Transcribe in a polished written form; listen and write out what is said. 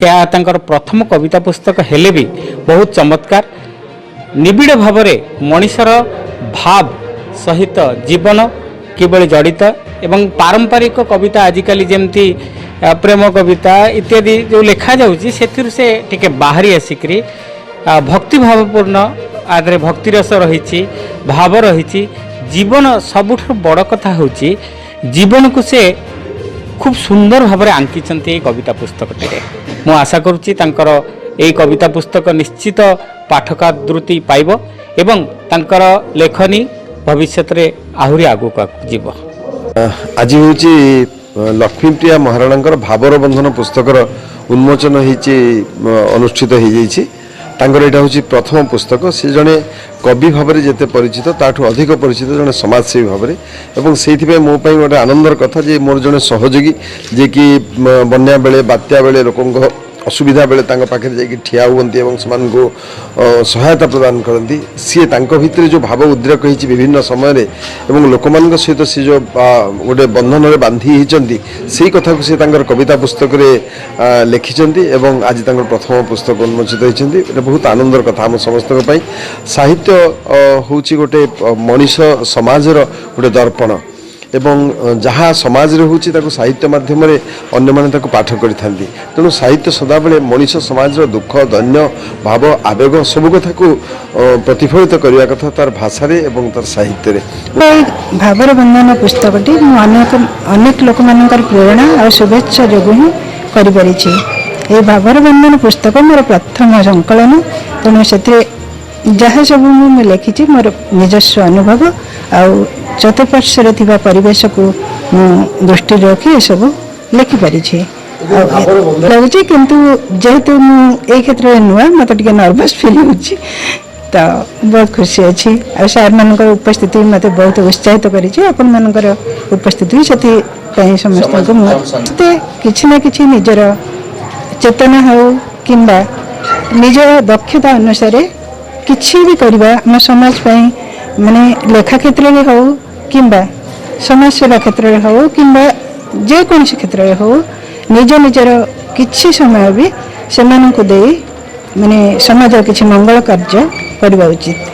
तांकर प्रथम कविता पुस्तक हेले भी बहुत चमत्कार निबिड़ भाव मनीषर भाव सहित जीवन किबळे जड़ित एवं पारंपरिक कविता आजिकल जमती प्रेम कविता इत्यादि जो लिखा जाऊँगी से टिके बाहरी आसिक भक्ति भावपूर्ण आदि भक्ति रस रही भाव रही जीवन सबुठ बड़ कथा हूँ जीवन को से खूब सुंदर भाव में आंकिंट कविता पुस्तक मु आशा करुच्ची यही कविता पुस्तक निश्चित पाठकादृति पाइब एवं तांकर लेखनी भविष्य रे आहुरी आगु जीव। आज हूँ लक्ष्मीप्रिया महाराणा भावर बंधन पुस्तकर उन्मोचन अनुष्ठित हो यहाँ हूँ प्रथम पुस्तक से जड़े कवि भाव में जिते परिचित ताठू अधिक परिचित जड़े समाजसेवी भाव में से मोपाई गोटे आनंदर कथा जे मोर जड़े सहयोगी जे कि बन्या बेले बात्या बेले लोक असुविधा बेले पाखे जाकि ठिया हुए को सहायता प्रदान करती सी भितर जो भाव उद्रेक होती विभिन्न समय लोक सहित सी जो गोटे बंधन में बांधी होती से कथा को सी कविता पुस्तक लिखिं आज प्रथम पुस्तक उन्मोचित होती बहुत आनंदर कथा आम समस्त साहित्य हूँ गोटे मनीष समाजर गोटे दर्पण एवं जहाँ समाज रे होची ताको साहित्य माध्यम अन्य माने ताको पाठ करि थांती तेणु साहित्य सदाबले मनीष समाज रो दुख दैन्य भाव आवेग सब कथा को प्रतिफलित करने कथा तार भाषा रे एवं तार साहित्य रे भावर बंधन पुस्तकटी अनेक लोक मानकर प्रेरणा और शुभेच्छा जोगु ही करि परिछि। ए भावर बंधन पुस्तक मोर प्रथम संकलन तेणु से जहाँ सब मुझे लिखी मोर निजस्व अनुभव आउ चतुर्पार्श्व परिवेश को दृष्टि रखी सब लिखिपारी लगुच किंतु जेहेतु मुझे क्षेत्र में नुआ मत टे नर्भस फिल हो बहुत खुशी अच्छी आ सार मान उपस्थिति मत बहुत उत्साहित कर उपस्थिति से समस्त को किसी ना कि निजर चेतना हो कि निज दक्षता अनुसार किसी भी करवा आम समाज माने लेखा क्षेत्र में हो कि समाज सेवा क्षेत्र में हो कि जेकोसी क्षेत्र में हो निज निजर किसी समय भी से माने समाज किसी मंगल कार्य करवा उचित।